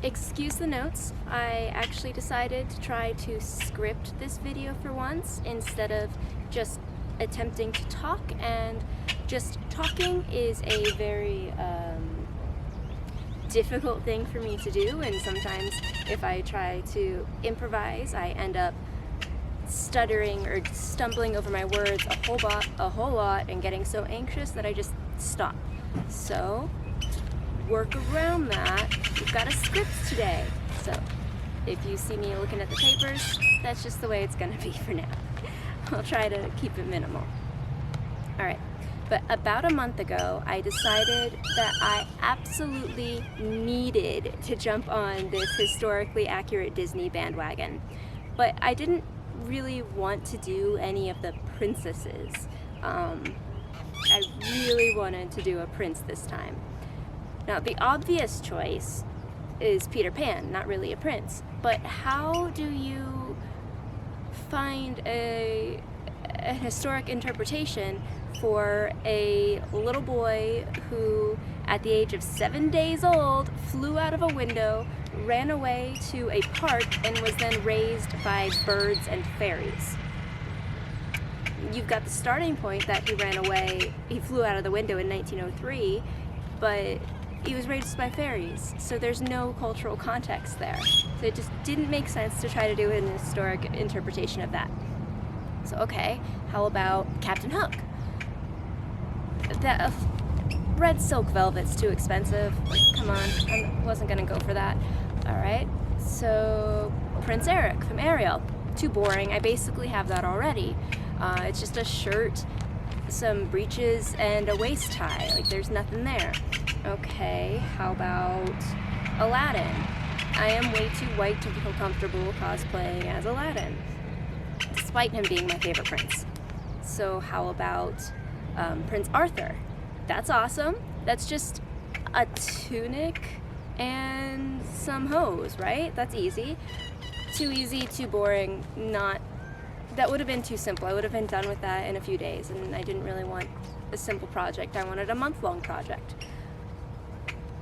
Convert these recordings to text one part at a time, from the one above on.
Excuse the notes. I actually decided to try to script this video for once instead of just attempting to talk, and just talking is a very difficult thing for me to do, and sometimes if I try to improvise I end up stuttering or stumbling over my words a whole lot and getting so anxious that I just stop. So work around that, we've got a script today. So if you see me looking at the papers, that's just the way it's gonna be for now. I'll try to keep it minimal. Alright, but about a month ago, I decided that I absolutely needed to jump on this historically accurate Disney bandwagon. But I didn't really want to do any of the princesses. I really wanted to do a prince this time. Now, the obvious choice is Peter Pan, not really a prince. But how do you find an historic interpretation for a little boy who, at the age of 7 days old, flew out of a window, ran away to a park, and was then raised by birds and fairies? You've got the starting point that he ran away, he flew out of the window in 1903, but he was raised by fairies, so there's no cultural context there. So it just didn't make sense to try to do an historic interpretation of that. So okay, how about Captain Hook? That red silk velvet's too expensive. Like, come on, I wasn't gonna go for that. Alright, so Prince Eric from Ariel. Too boring, I basically have that already. It's just a shirt, some breeches, and a waist tie. Like, there's nothing there. Okay, how about Aladdin? I am way too white to feel comfortable cosplaying as Aladdin, despite him being my favorite prince. So how about Prince Arthur? That's awesome. That's just a tunic and some hose, right? That's easy. Too easy, too boring, that would have been too simple. I would have been done with that in a few days, and I didn't really want a simple project. I wanted a month-long project.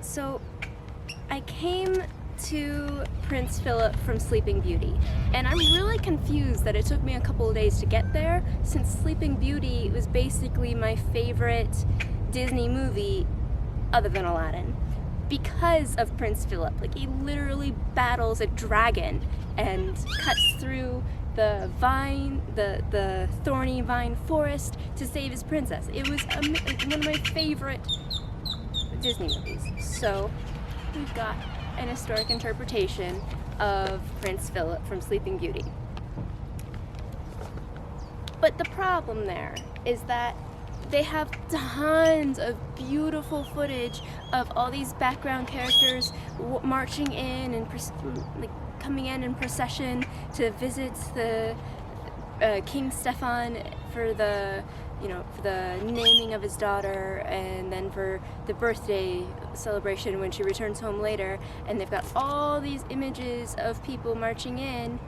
So I came to Prince Phillip from Sleeping Beauty, and I'm really confused that it took me a couple of days to get there, since Sleeping Beauty was basically my favorite Disney movie other than Aladdin, because of Prince Phillip. Like, he literally battles a dragon and cuts through the thorny vine forest to save his princess. It was one of my favorite Disney movies. So we've got an historic interpretation of Prince Phillip from Sleeping Beauty. But the problem there is that they have tons of beautiful footage of all these background characters marching in and coming in procession to visit the King Stefan for the naming of his daughter, and then for the birthday celebration when she returns home later. And they've got all these images of people marching in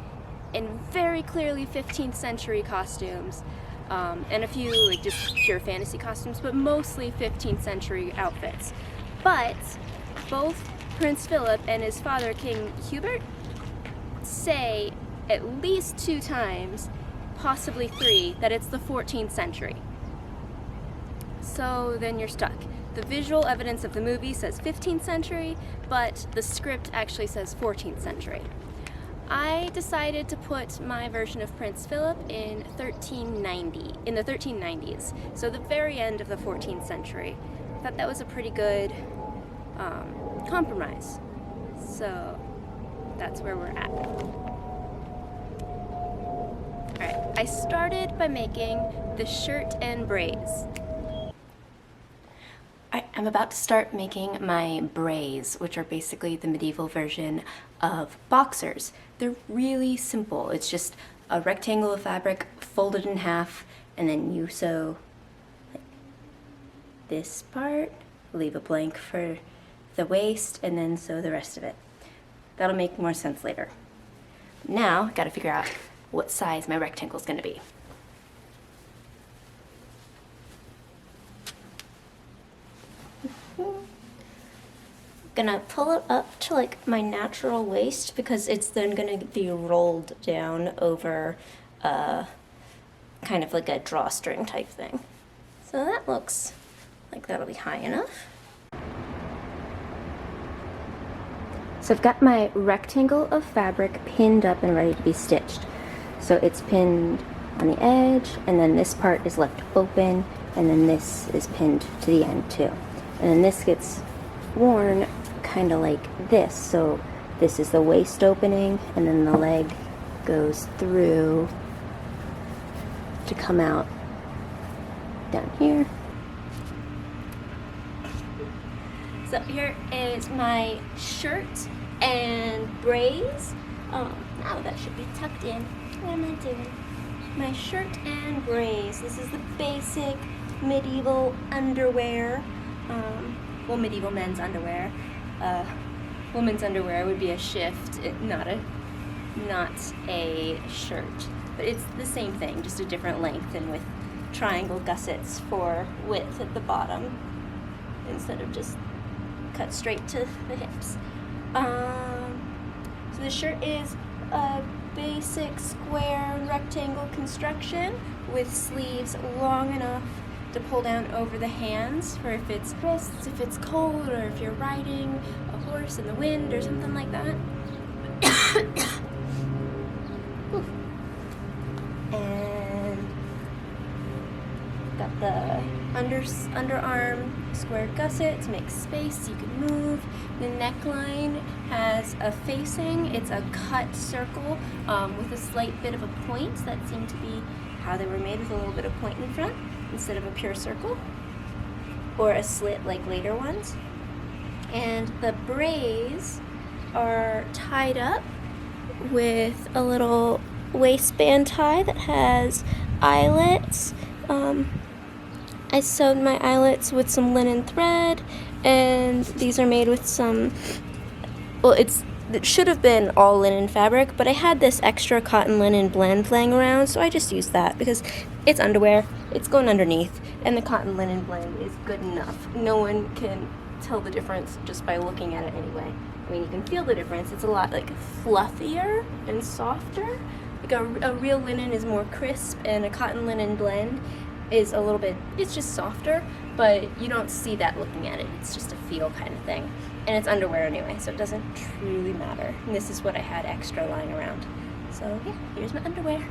very clearly 15th century costumes, and a few just pure fantasy costumes, but mostly 15th century outfits. But both Prince Philip and his father, King Hubert, say at least 2 times, possibly 3, that it's the 14th century. So then you're stuck. The visual evidence of the movie says 15th century, but the script actually says 14th century. I decided to put my version of Prince Philip in the 1390s, so the very end of the 14th century. I thought that was a pretty good compromise. So that's where we're at. Alright, I started by making the shirt and braies. I'm about to start making my braies, which are basically the medieval version of boxers. They're really simple. It's just a rectangle of fabric folded in half, and then you sew this part, leave a blank for the waist, and then sew the rest of it. That'll make more sense later. Now, gotta figure out what size my rectangle is gonna be. gonna pull it up to like my natural waist because it's then gonna be rolled down over kind of like a drawstring type thing. So that looks like that'll be high enough. So I've got my rectangle of fabric pinned up and ready to be stitched. So it's pinned on the edge, and then this part is left open, and then this is pinned to the end too. And then this gets worn kind of like this. So this is the waist opening, and then the leg goes through to come out down here. So here is my shirt and braies. Oh, now that should be tucked in. What am I doing? My shirt and braies. This is the basic medieval underwear. Well, medieval men's underwear. Women's underwear would be a shift, not a shirt. But it's the same thing, just a different length and with triangle gussets for width at the bottom instead of just cut straight to the hips. So the shirt is a basic square rectangle construction with sleeves long enough to pull down over the hands for if it's wrists, if it's cold, or if you're riding a horse in the wind or something like that. And got the underarm square gusset to make space so you can move. The neckline has a facing. It's a cut circle with a slight bit of a point. That seemed to be how they were made, with a little bit of point in front instead of a pure circle or a slit like later ones. And the braies are tied up with a little waistband tie that has eyelets. I sewed my eyelets with some linen thread, and these are made with some, well, it should have been all linen fabric, but I had this extra cotton linen blend laying around, so I just used that because it's underwear, it's going underneath, and the cotton linen blend is good enough. No one can tell the difference just by looking at it anyway. I mean, you can feel the difference. It's a lot like fluffier and softer. Like a real linen is more crisp, and a cotton linen blend is a little bit, it's just softer, but you don't see that looking at it. It's just a feel kind of thing. And it's underwear anyway, so it doesn't truly matter. And this is what I had extra lying around. So yeah, here's my underwear.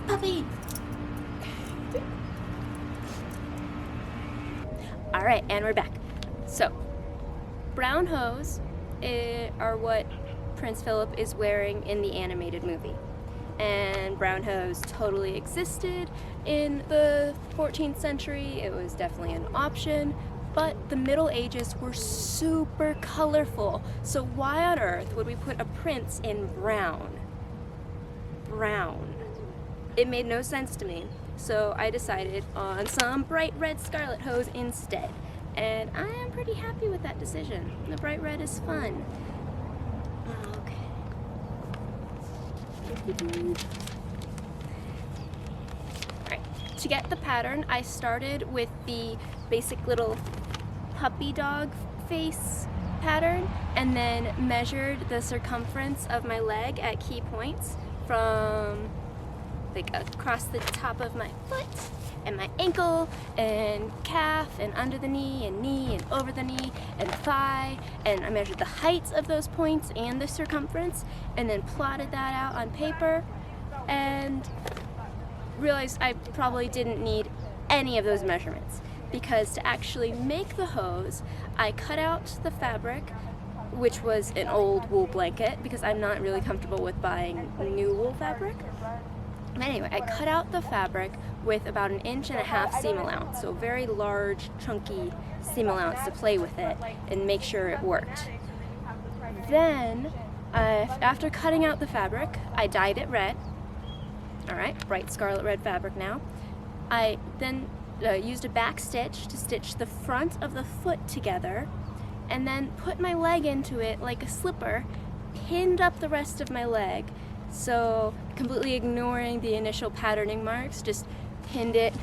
Puppy! Alright, and we're back. So, brown hose are what Prince Phillip is wearing in the animated movie. And brown hose totally existed in the 14th century. It was definitely an option, but the Middle Ages were super colorful. So why on earth would we put a prince in brown? Brown. It made no sense to me. So I decided on some bright red scarlet hose instead. And I am pretty happy with that decision. The bright red is fun. Alright, to get the pattern, I started with the basic little puppy dog face pattern and then measured the circumference of my leg at key points from like across the top of my foot and my ankle and calf and under the knee and over the knee and thigh, and I measured the heights of those points and the circumference and then plotted that out on paper and realized I probably didn't need any of those measurements, because to actually make the hose I cut out the fabric, which was an old wool blanket because I'm not really comfortable with buying new wool fabric. Anyway, I cut out the fabric with about 1.5 inch seam allowance, so very large, chunky seam allowance to play with it and make sure it worked. Then, after cutting out the fabric, I dyed it red. Alright, bright scarlet red fabric now. I then used a back stitch to stitch the front of the foot together, and then put my leg into it like a slipper, pinned up the rest of my leg. So completely ignoring the initial patterning marks, just pinned it,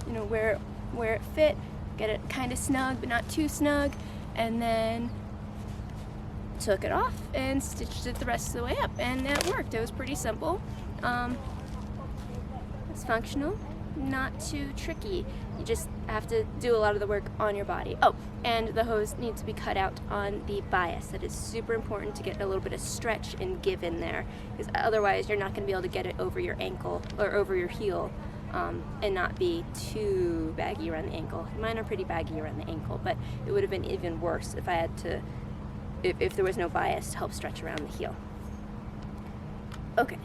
you know, where where it fit, get it kind of snug but not too snug, and then took it off and stitched it the rest of the way up, and it worked. It was pretty simple. It's functional, not too tricky. You just have to do a lot of the work on your body. Oh, and the hose needs to be cut out on the bias. That is super important to get a little bit of stretch and give in there, because otherwise you're not going to be able to get it over your ankle or over your heel, and not be too baggy around the ankle. Mine are pretty baggy around the ankle, but it would have been even worse if I had to, if there was no bias to help stretch around the heel. Okay,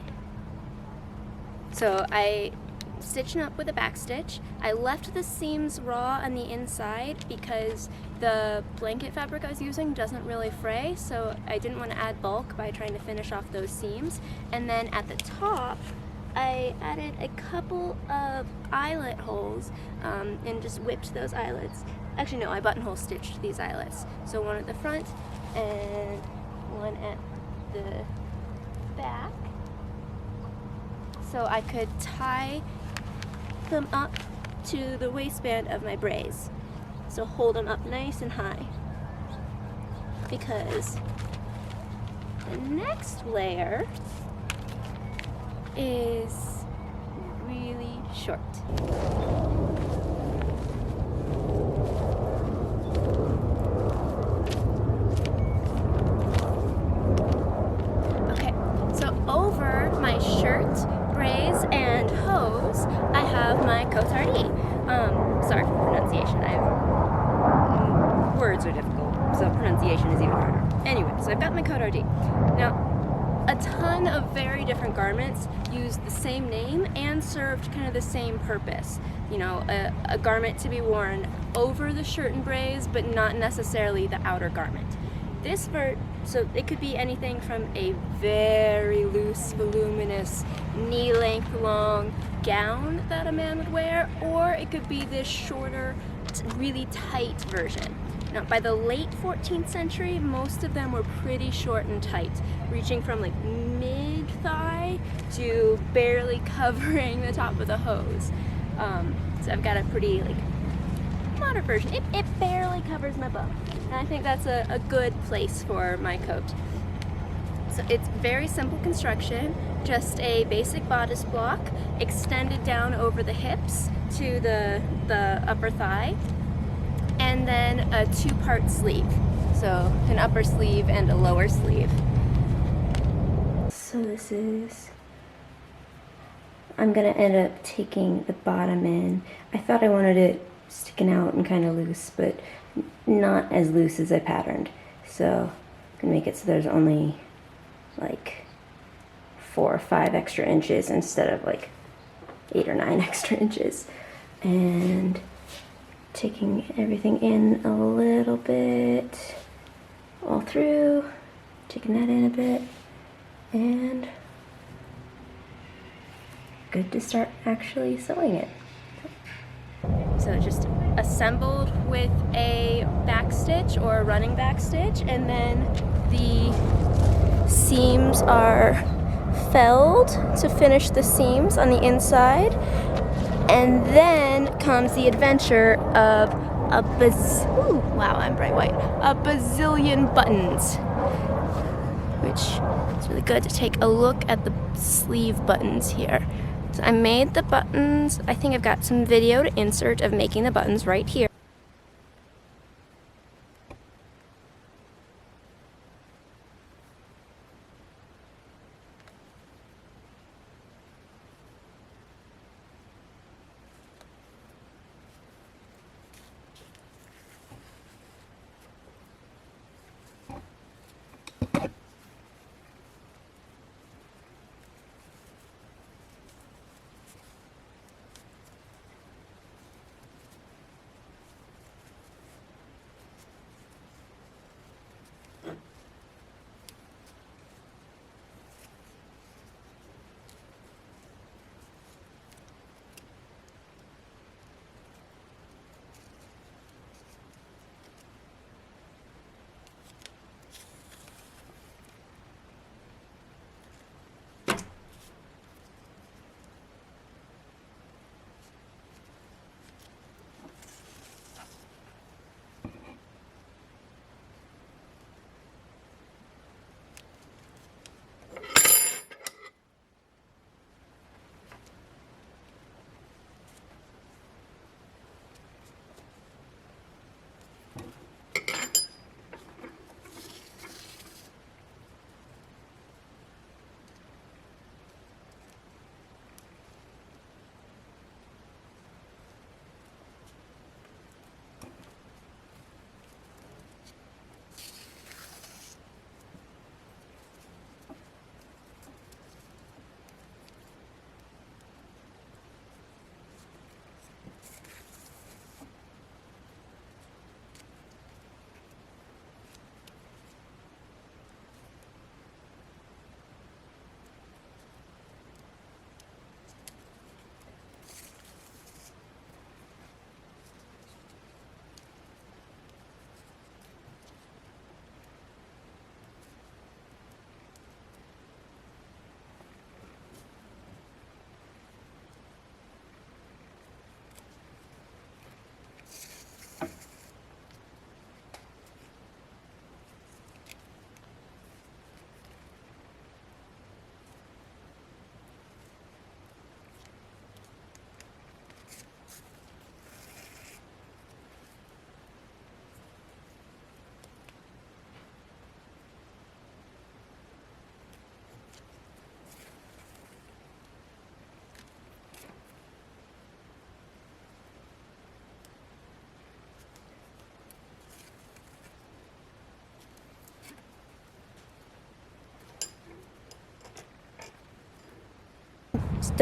so I stitched up with a back stitch. I left the seams raw on the inside because the blanket fabric I was using doesn't really fray, so I didn't want to add bulk by trying to finish off those seams. And then at the top, I added a couple of eyelet holes and just whipped those eyelets. Actually, no, I buttonhole stitched these eyelets. So one at the front and one at the back, so I could tie them up to the waistband of my braies. So hold them up nice and high, because the next layer is really short. Okay, so over my shirt, braies, and hose, I have my cotehardie. Sorry for pronunciation. Words are difficult, so pronunciation is even harder. Anyway, so I've got my cotehardie. Now, a ton of very different garments used the same name and served kind of the same purpose. You know, a garment to be worn over the shirt and braies, but not necessarily the outer garment. So it could be anything from a very loose, voluminous, knee-length long gown that a man would wear, or it could be this shorter, really tight version. Now, by the late 14th century, most of them were pretty short and tight, reaching from like mid-thigh to barely covering the top of the hose. So I've got a pretty like modern version. It barely covers my bum, and I think that's a good place for my coat. So it's very simple construction, just a basic bodice block extended down over the hips to the upper thigh, and then a two-part sleeve. So an upper sleeve and a lower sleeve. So this is, I'm gonna end up taking the bottom in. I thought I wanted it sticking out and kind of loose, but not as loose as I patterned. So I'm gonna make it so there's only like 4 or 5 extra inches instead of like 8 or 9 extra inches. And taking everything in a little bit all through, taking that in a bit, and good to start actually sewing it. So just assembled with a back stitch or a running back stitch, and then the seams are felled to finish the seams on the inside. And then comes the adventure of a bazillion buttons, which is really good to take a look at the sleeve buttons here. So I made the buttons. I think I've got some video to insert of making the buttons right here.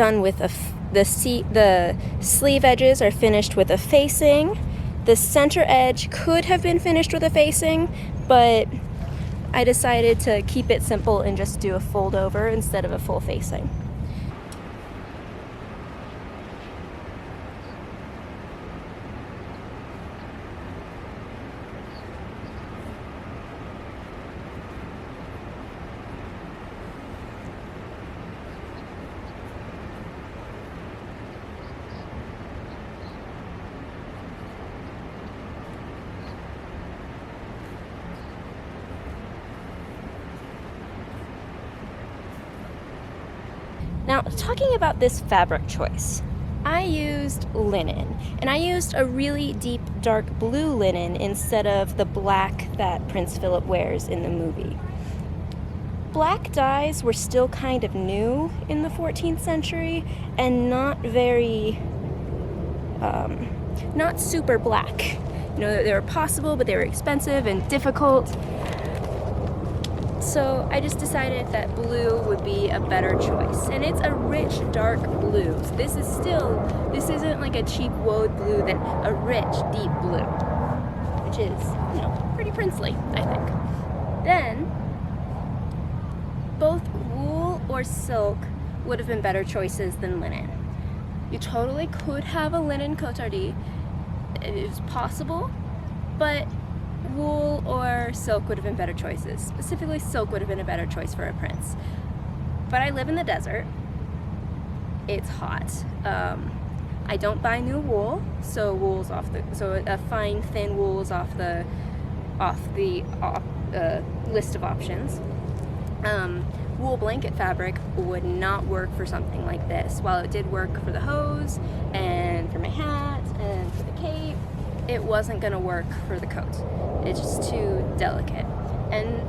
done with the sleeve edges are finished with a facing. The center edge could have been finished with a facing, but I decided to keep it simple and just do a fold over instead of a full facing. Now, talking about this fabric choice, I used linen, and I used a really deep dark blue linen instead of the black that Prince Philip wears in the movie. Black dyes were still kind of new in the 14th century and not very, not super black. You know, they were possible, but they were expensive and difficult. So I just decided that blue would be a better choice. And it's a rich, dark blue. So this isn't like a cheap woad blue, than a rich, deep blue, which is, you know, pretty princely, I think. Then, both wool or silk would have been better choices than linen. You totally could have a linen cotehardie. It was possible, but wool or silk would have been better choices. Specifically, silk would have been a better choice for a prince. But I live in the desert. It's hot. I don't buy new wool, so a fine thin wool is off the list of options. Wool blanket fabric would not work for something like this. While it did work for the hose and for my hat and for the cape, it wasn't going to work for the coat. It's just too delicate. And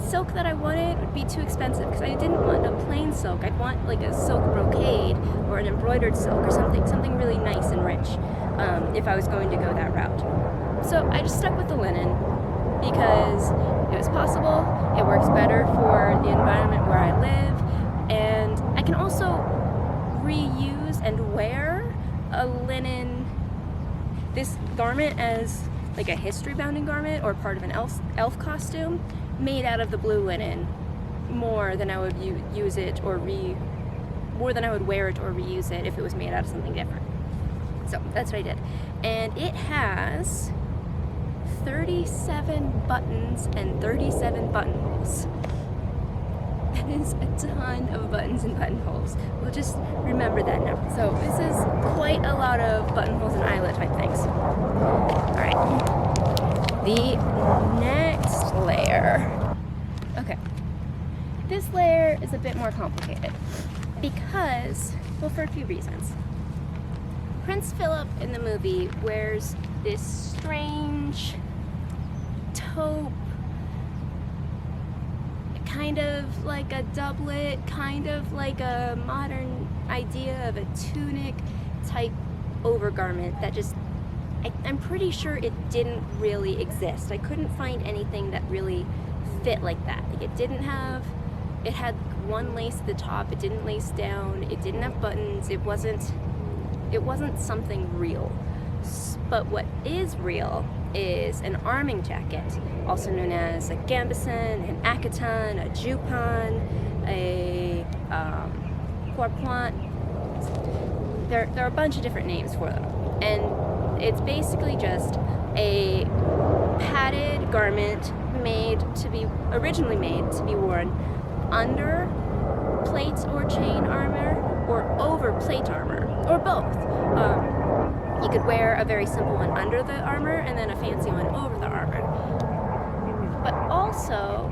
silk that I wanted would be too expensive because I didn't want a plain silk. I'd want like a silk brocade or an embroidered silk or something really nice and rich if I was going to go that route. So I just stuck with the linen because it was possible, it works better for the environment where I live, and I can also reuse and wear a linen, this garment as like a history-bounding garment or part of an elf costume made out of the blue linen more than I would use it or more than I would wear it or reuse it if it was made out of something different. So that's what I did. And it has 37 buttons and 37 buttonholes. That is a ton of buttons and buttonholes. We'll just remember that now. So this is quite a lot of buttonholes and eyelet type things. Alright. The next layer. Okay. This layer is a bit more complicated because, well, for a few reasons. Prince Philip in the movie wears this strange taupe, kind of like a doublet, kind of like a modern idea of a tunic type overgarment that just, I'm pretty sure it didn't really exist. I couldn't find anything that really fit like that. Like it had one lace at the top, it didn't lace down, it didn't have buttons, it wasn't something real. But what is real is an arming jacket, also known as a gambeson, an accaton, a jupon, a pourpoint. There are a bunch of different names for them, and it's basically just a padded garment originally made to be worn under plate or chain armor or over plate armor, or both. You could wear a very simple one under the armor and then a fancy one over the armor. But also,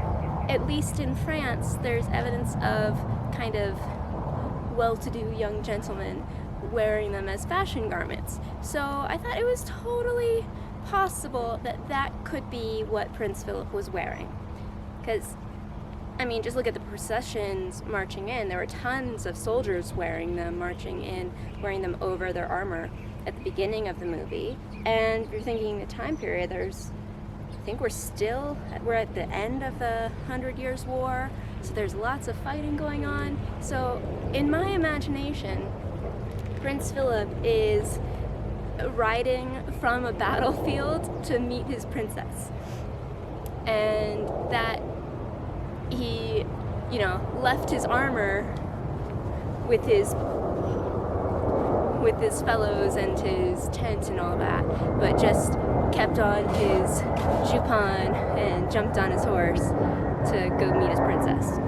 at least in France, there's evidence of kind of well-to-do young gentlemen wearing them as fashion garments. So I thought it was totally possible that that could be what Prince Philip was wearing. Because, I mean, just look at the processions marching in. There were tons of soldiers wearing them, marching in, wearing them over their armor at the beginning of the movie. And if you're thinking the time period, I think we're at the end of the 100 Years' War. so there's lots of fighting going on. So in my imagination, Prince Philip is riding from a battlefield to meet his princess, and that he, you know, left his armor with his fellows and his tent and all that, but just kept on his jupon and jumped on his horse to go meet his princess.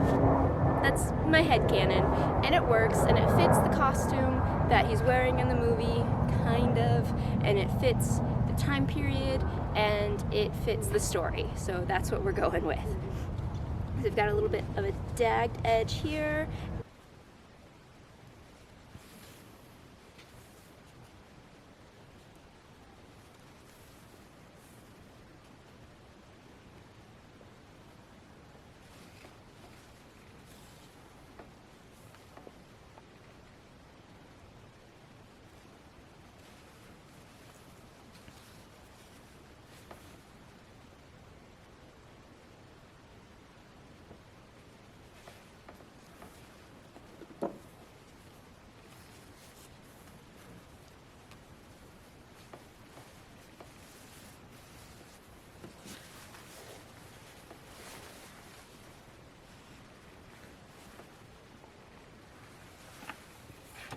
That's my headcanon, and it works, and it fits the costume that he's wearing in the movie, kind of, and it fits the time period, and it fits the story, so that's what we're going with. We've got a little bit of a dagged edge here.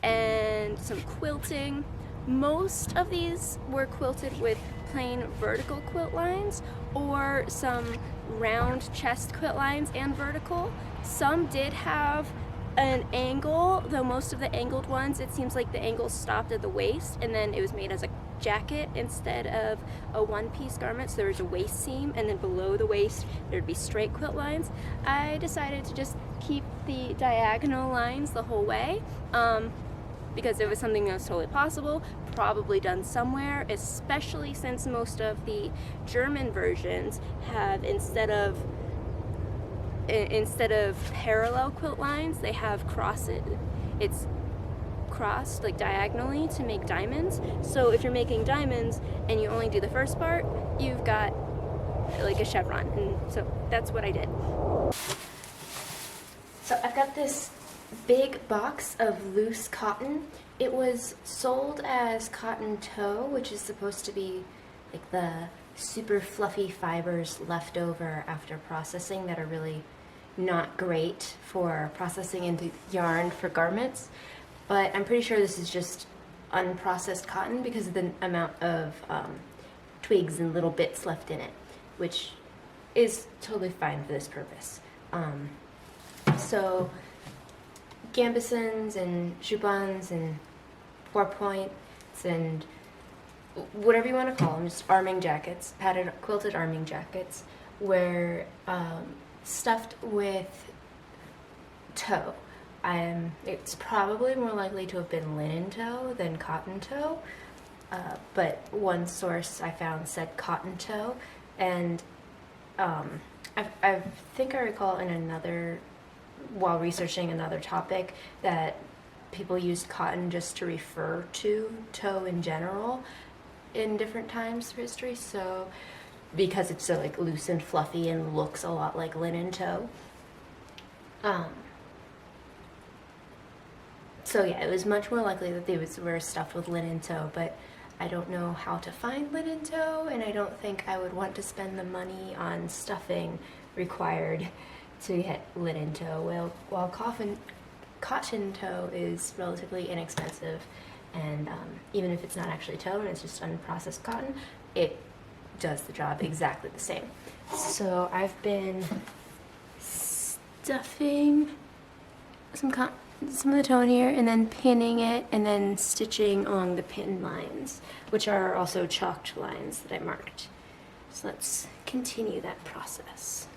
And some quilting. Most of these were quilted with plain vertical quilt lines or some round chest quilt lines and vertical. Some did have an angle, though most of the angled ones, it seems like the angle stopped at the waist and then it was made as a jacket instead of a one-piece garment, so there was a waist seam, and then below the waist there'd be straight quilt lines. I decided to just keep the diagonal lines the whole way, because it was something that was totally possible, probably done somewhere, especially since most of the German versions have, instead of parallel quilt lines, they have it's crossed like diagonally to make diamonds. So if you're making diamonds and you only do the first part, you've got like a chevron, and so that's what I did. So I've got this big box of loose cotton. It was sold as cotton tow, which is supposed to be like the super fluffy fibers left over after processing that are really not great for processing into yarn for garments. But I'm pretty sure this is just unprocessed cotton because of the amount of twigs and little bits left in it, which is totally fine for this purpose. So gambesons and jupons and pourpoints and whatever you want to call them, just arming jackets, padded quilted arming jackets, were stuffed with tow. It's probably more likely to have been linen tow than cotton tow, but one source I found said cotton tow, and I think I recall in another, while researching another topic, that people used cotton just to refer to tow in general in different times through history, so because it's so like loose and fluffy and looks a lot like linen tow. So yeah, it was much more likely that they were stuffed with linen tow, but I don't know how to find linen tow, and I don't think I would want to spend the money on stuffing required to get linen tow. While cotton tow is relatively inexpensive, and even if it's not actually tow and it's just unprocessed cotton, it does the job exactly the same. So I've been stuffing some of the tow in here and then pinning it and then stitching along the pin lines, which are also chalked lines that I marked. So let's continue that process.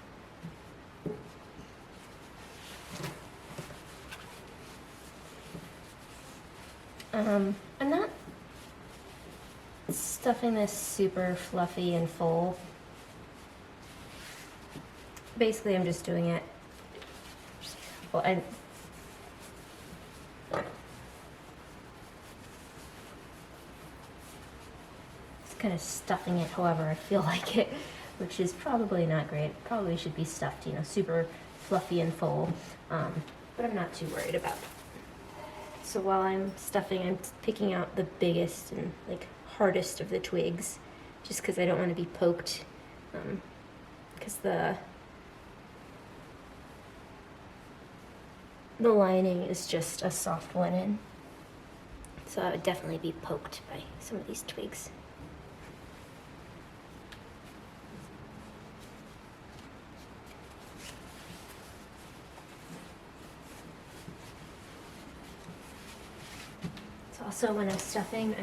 I'm not stuffing this super fluffy and full. Basically, I'm just doing it. Well, just kind of stuffing it however I feel like it, which is probably not great. Probably should be stuffed, super fluffy and full, but I'm not too worried about it. So while I'm stuffing, I'm picking out the biggest and like hardest of the twigs, just because I don't want to be poked, because the lining is just a soft linen, so I would definitely be poked by some of these twigs. So also when I'm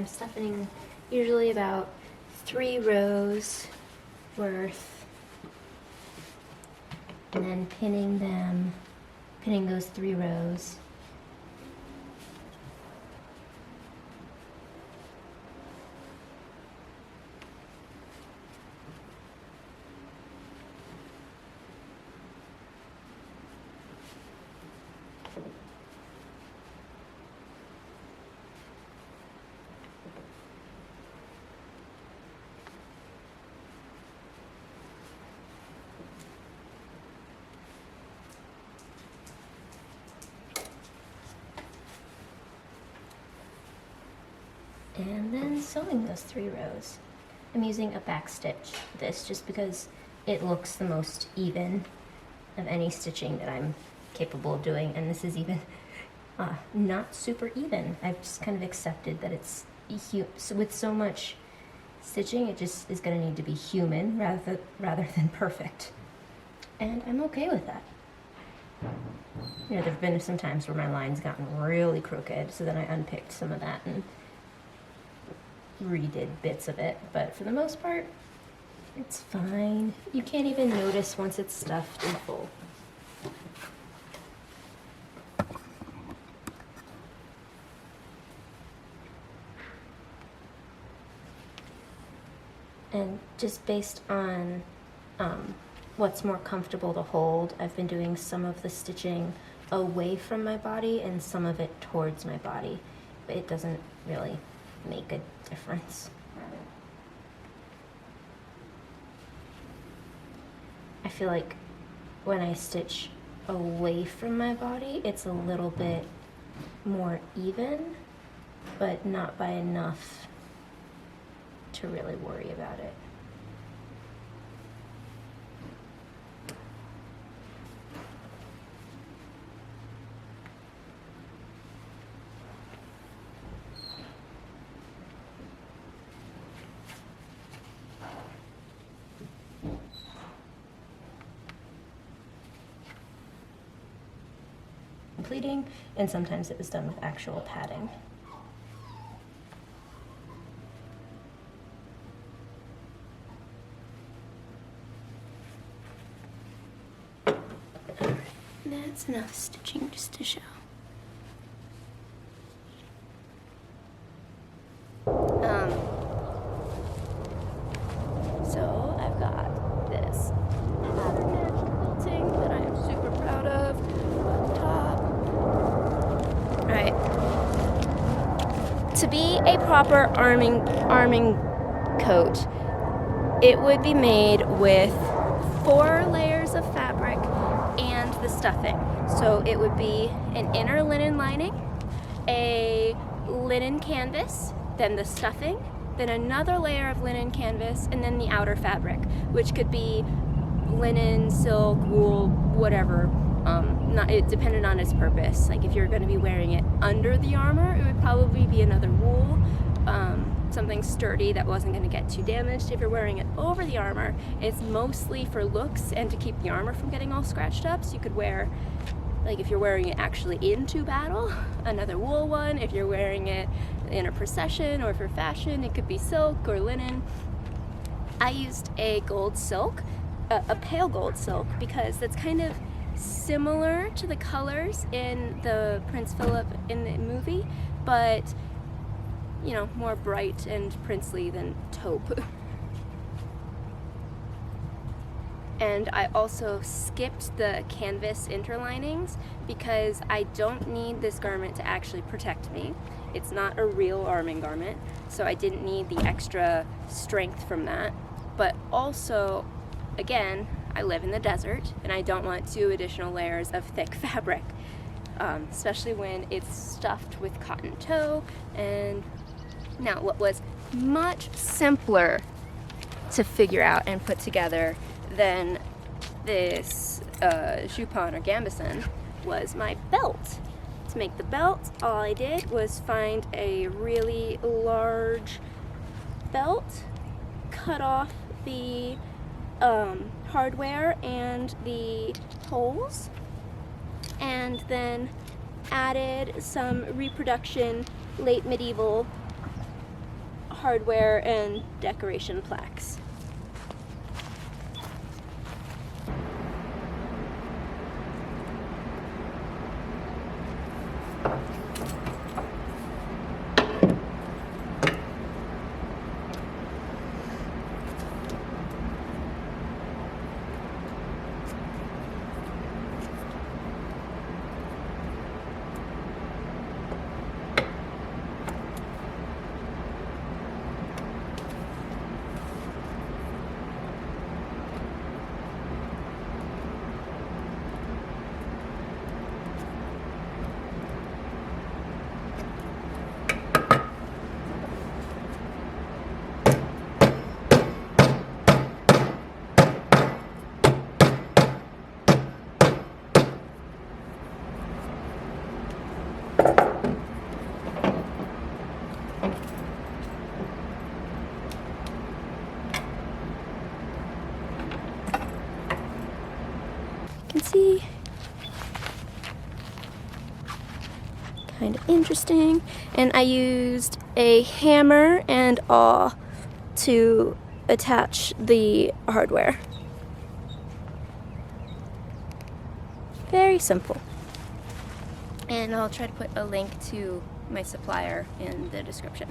stuffing usually about 3 rows worth, and then pinning those 3 rows. And then sewing those 3 rows. I'm using a back stitch for this just because it looks the most even of any stitching that I'm capable of doing, and this is even not super even. I've just kind of accepted that it's with so much stitching, it just is going to need to be human rather than perfect, and I'm okay with that. You know, there have been some times where my line's gotten really crooked, so then I unpicked some of that and redid bits of it, but for the most part, it's fine. You can't even notice once it's stuffed in full. And just based on what's more comfortable to hold, I've been doing some of the stitching away from my body and some of it towards my body, but it doesn't really make a difference. I feel like when I stitch away from my body, it's a little bit more even, but not by enough to really worry about it. Pleating, and sometimes it was done with actual padding. Alright, that's enough stitching just to show. So I've got this pattern match quilting that I am super proud of on top. Alright. To be a proper arming coat, it would be made with 4 layers of fabric and the stuffing. So it would be an inner linen lining, a linen canvas, then the stuffing, then another layer of linen canvas, and then the outer fabric, which could be linen, silk, wool, whatever. It depended on its purpose. Like if you're going to be wearing it under the armor, it would probably be another wool, something sturdy that wasn't going to get too damaged. If you're wearing it over the armor, it's mostly for looks and to keep the armor from getting all scratched up. So you could wear, like if you're wearing it actually into battle, another wool one. If you're wearing it in a procession or for fashion, it could be silk or linen. I used a gold silk, a pale gold silk, because that's kind of similar to the colors in the Prince Phillip in the movie, but you know, more bright and princely than taupe. And I also skipped the canvas interlinings because I don't need this garment to actually protect me. It's not a real arming garment, so I didn't need the extra strength from that. But also, again, I live in the desert and I don't want 2 additional layers of thick fabric, especially when it's stuffed with cotton tow. And now what was much simpler to figure out and put together than this jupon or gambeson was my belt. To make the belt, all I did was find a really large belt, cut off the hardware and the holes, and then added some reproduction late medieval hardware and decoration plaques. Can see, kind of interesting. And I used a hammer and awl to attach the hardware. Very simple. And I'll try to put a link to my supplier in the description.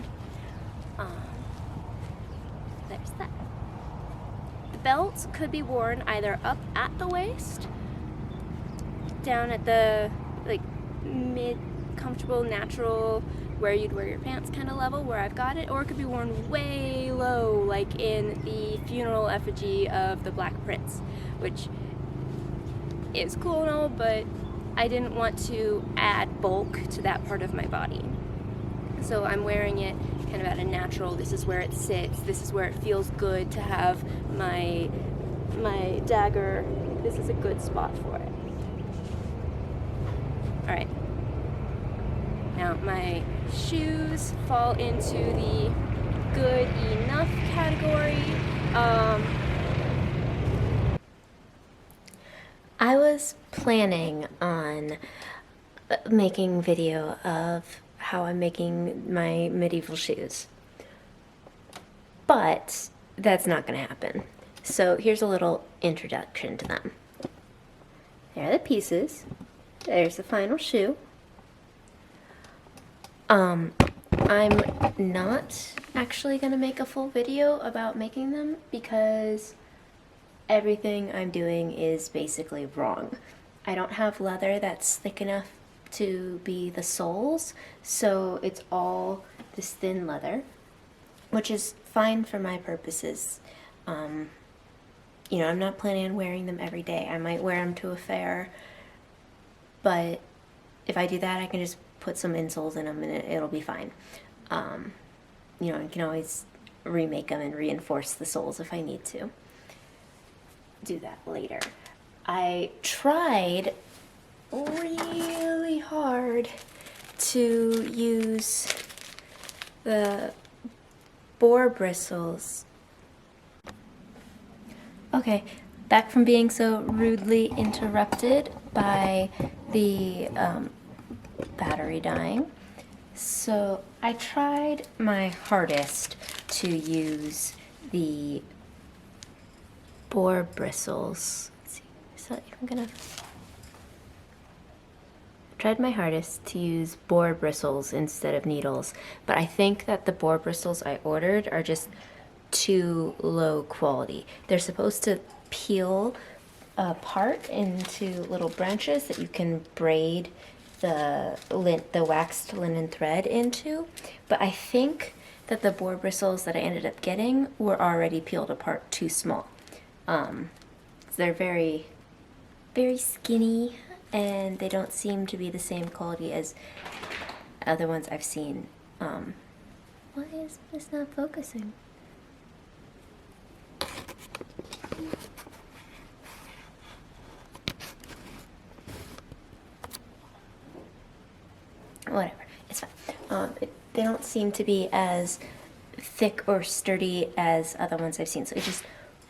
There's that. The belt could be worn either up at the waist, down at the like mid comfortable natural where you'd wear your pants kind of level where I've got it, or it could be worn way low like in the funeral effigy of the Black Prince, which is cool and all, but I didn't want to add bulk to that part of my body. So I'm wearing it kind of at a natural, this is where it sits, this is where it feels good to have my dagger, this is a good spot for it. Alright, now my shoes fall into the good enough category. I was planning on making video of how I'm making my medieval shoes, but that's not going to happen. So here's a little introduction to them. There are the pieces. There's the final shoe. I'm not actually going to make a full video about making them because everything I'm doing is basically wrong. I don't have leather that's thick enough to be the soles, so it's all this thin leather, which is fine for my purposes. You know, I'm not planning on wearing them every day. I might wear them to a fair, but if I do that, I can just put some insoles in them and it'll be fine. You know, I can always remake them and reinforce the soles if I need to. Do that later. I tried really hard to use the boar bristles. Okay, back from being so rudely interrupted by the battery dying. So I tried my hardest to use the boar bristles. Let's see, is that even gonna... Tried my hardest to use boar bristles instead of needles, but I think that the boar bristles I ordered are just too low quality. They're supposed to peel apart into little branches that you can braid the waxed linen thread into, but I think that the boar bristles that I ended up getting were already peeled apart too small. They're very, very skinny, and they don't seem to be the same quality as other ones I've seen. Why is this not focusing? Whatever, it's fine. They don't seem to be as thick or sturdy as other ones I've seen, so it just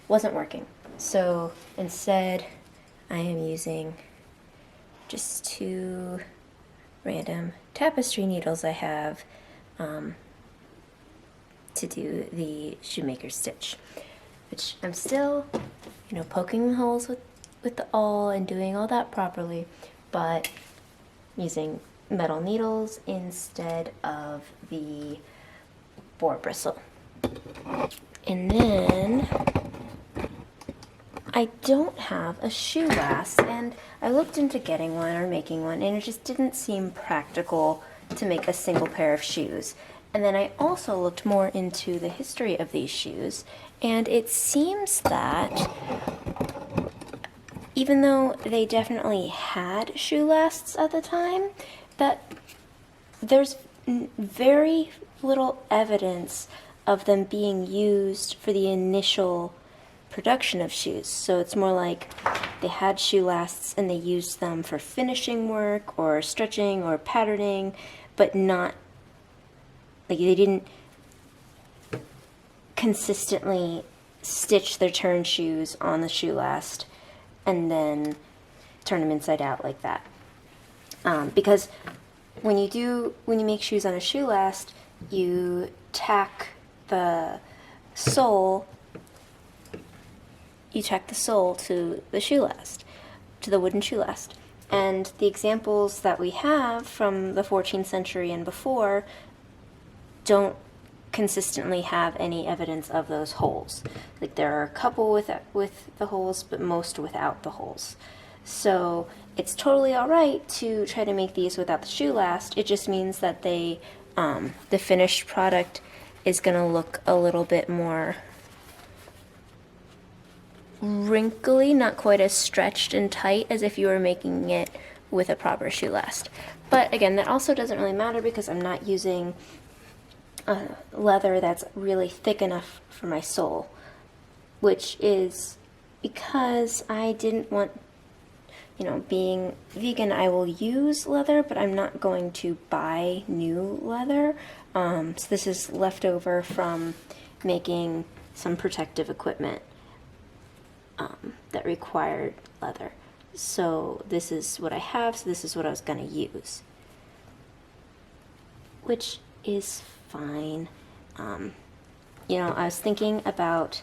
wasn't working. So instead, I am using just 2 random tapestry needles I have to do the shoemaker's stitch, which I'm still, you know, poking holes with the awl and doing all that properly, but using metal needles instead of the boar bristle. And then I don't have a shoe last, and I looked into getting one or making one, and it just didn't seem practical to make a single pair of shoes. And then I also looked more into the history of these shoes, and it seems that even though they definitely had shoe lasts at the time, that there's very little evidence of them being used for the initial production of shoes. So it's more like they had shoe lasts and they used them for finishing work or stretching or patterning, but not, like, they didn't consistently stitch their turn shoes on the shoe last and then turn them inside out like that. Because when you make shoes on a shoe last, you tack the sole to the shoe last, to the wooden shoe last. And the examples that we have from the 14th century and before don't consistently have any evidence of those holes. Like, there are a couple with the holes, but most without the holes. So it's totally alright to try to make these without the shoe last. It just means that the finished product is going to look a little bit more wrinkly, not quite as stretched and tight as if you were making it with a proper shoe last. But again, that also doesn't really matter because I'm not using leather that's really thick enough for my sole, which is because I didn't want, you know, being vegan, I will use leather, but I'm not going to buy new leather. So this is leftover from making some protective equipment that required leather. So this is what I have, so this is what I was going to use, which is fine. You know, I was thinking about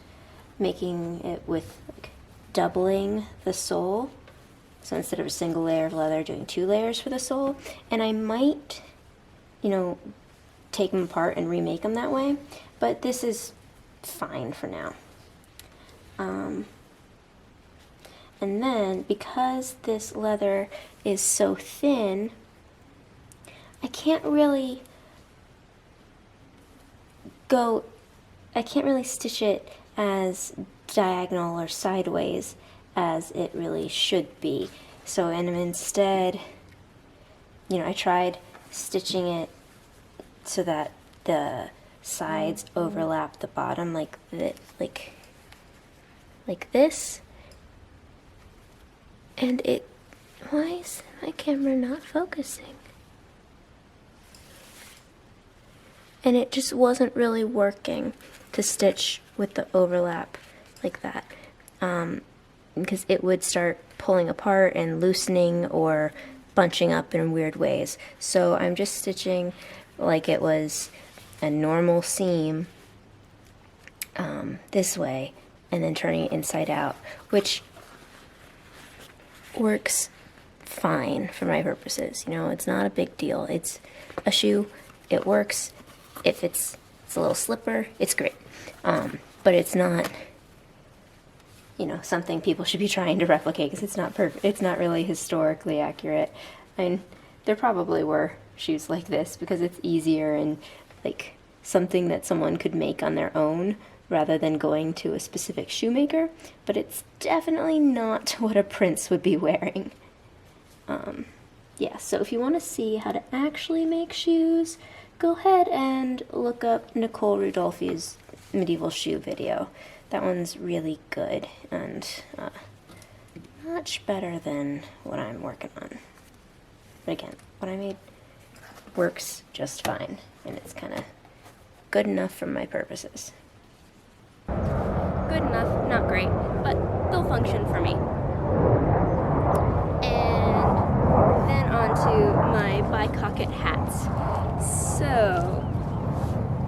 making it with, like, doubling the sole. So instead of a single layer of leather, doing 2 layers for the sole. And I might, you know, take them apart and remake them that way. But this is fine for now. And then, because this leather is so thin, I can't really stitch it as diagonal or sideways as it really should be. So, and instead, you know, I tried stitching it so that the sides overlap the bottom like this. And why is my camera not focusing? And it just wasn't really working to stitch with the overlap like that. Because it would start pulling apart and loosening or bunching up in weird ways. So I'm just stitching like it was a normal seam this way, and then turning it inside out, which works fine for my purposes. You know, it's not a big deal. It's a shoe. It works. If it's a little slipper, it's great. But it's not, you know, something people should be trying to replicate because it's not perfect. It's not really historically accurate. I mean, there probably were shoes like this because it's easier and, like, something that someone could make on their own rather than going to a specific shoemaker, but it's definitely not what a prince would be wearing. Yeah, so if you want to see how to actually make shoes, go ahead and look up Nicole Rudolphi's medieval shoe video. That one's really good and much better than what I'm working on. But again, what I made works just fine, and it's kind of good enough for my purposes. Good enough, not great, but they'll function for me. And then on to my bicocket hats. So,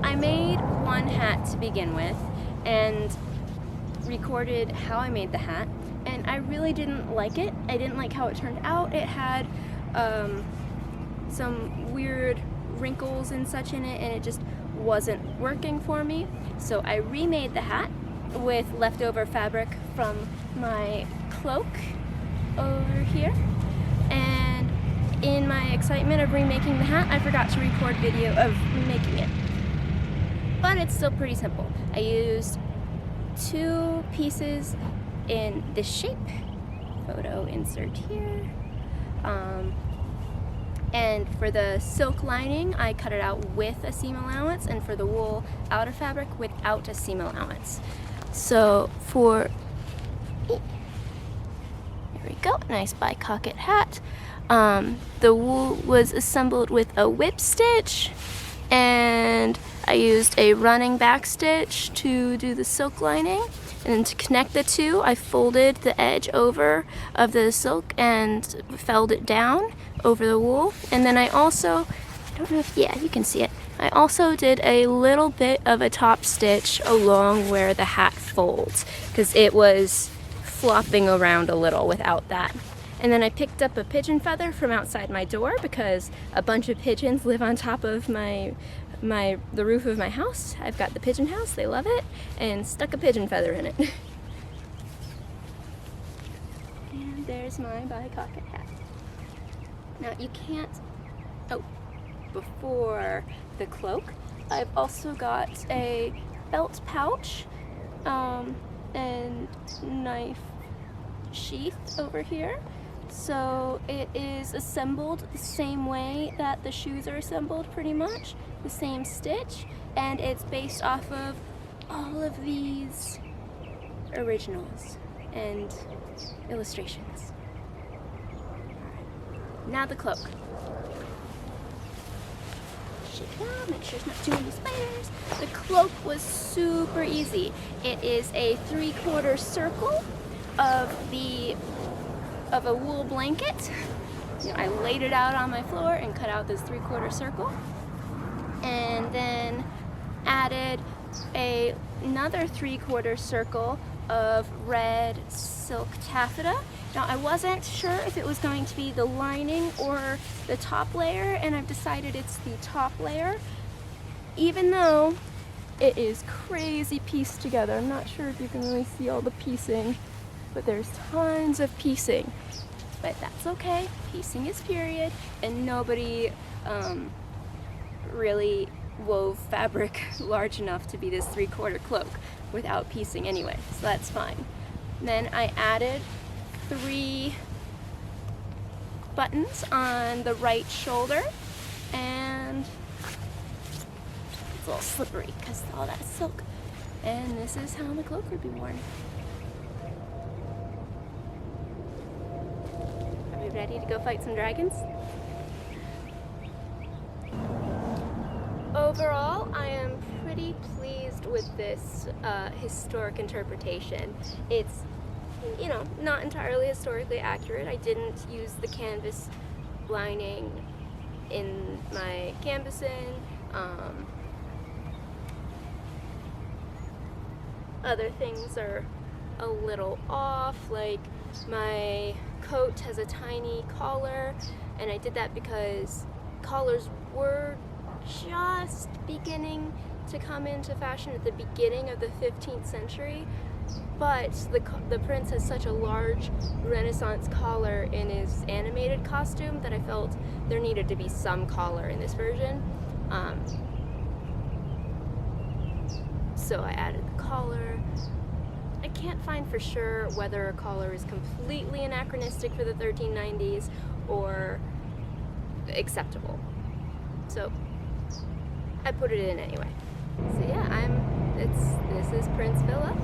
I made one hat to begin with, and recorded how I made the hat, and I really didn't like it. I didn't like how it turned out. It had some weird wrinkles and such in it, and it just wasn't working for me. So I remade the hat with leftover fabric from my cloak over here, and in my excitement of remaking the hat, I forgot to record video of remaking it. But it's still pretty simple. I used 2 pieces in this shape, photo insert here, and for the silk lining I cut it out with a seam allowance, and for the wool outer fabric without a seam allowance. So for, here we go, nice bicocket hat. The wool was assembled with a whip stitch, and I used a running back stitch to do the silk lining, and to connect the two I folded the edge over of the silk and felled it down over the wool. And then I also, I don't know if, yeah, you can see it, I also did a little bit of a top stitch along where the hat folds, because it was flopping around a little without that. And then I picked up a pigeon feather from outside my door because a bunch of pigeons live on top of the roof of my house. I've got the pigeon house, they love it, and stuck a pigeon feather in it. And there's my bicocket hat. Now you can't, before the cloak, I've also got a belt pouch and knife sheath over here. So it is assembled the same way that the shoes are assembled, pretty much the same stitch, and it's based off of all of these originals and illustrations. Now the cloak. Shake it out, make sure there's not too many spiders. The cloak was super easy. It is a 3/4 circle of a wool blanket. I laid it out on my floor and cut out this 3/4 circle, and then added another 3/4 circle of red silk taffeta. Now I wasn't sure if it was going to be the lining or the top layer, and I've decided it's the top layer, even though it is crazy pieced together. I'm not sure if you can really see all the piecing, but there's tons of piecing. But that's okay, piecing is period, and nobody really wove fabric large enough to be this 3/4 cloak without piecing anyway, so that's fine. Then I added 3 buttons on the right shoulder, and it's a little slippery because all that silk, and this is how the cloak would be worn. Ready to go fight some dragons? Overall, I am pretty pleased with this historic interpretation. It's, you know, not entirely historically accurate. I didn't use the canvas lining in my gambeson. Other things are a little off, like my coat has a tiny collar, and I did that because collars were just beginning to come into fashion at the beginning of the 15th century, but the prince has such a large Renaissance collar in his animated costume that I felt there needed to be some collar in this version. So I added the collar. I can't find for sure whether a collar is completely anachronistic for the 1390s or acceptable. So I put it in anyway. So yeah, this is Prince Phillip.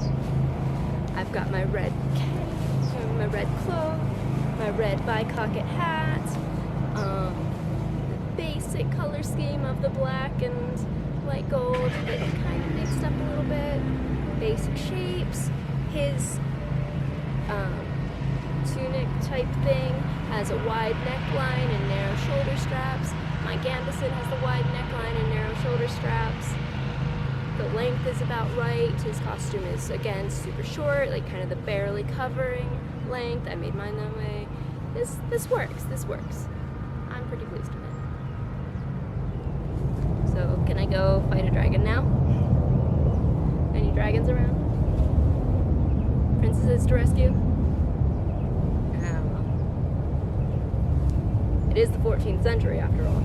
I've got my red cloak, my red bicocket hat, the basic color scheme of the black and light gold that kind of mixed up a little bit, basic shapes. His tunic type thing has a wide neckline and narrow shoulder straps. My gambeson has the wide neckline and narrow shoulder straps. The length is about right. His costume is, again, super short, like kind of the barely covering length. I made mine that way. This works. I'm pretty pleased with it. So, can I go fight a dragon now? Any dragons around? Princesses to rescue? I don't know. It is the 14th century, after all.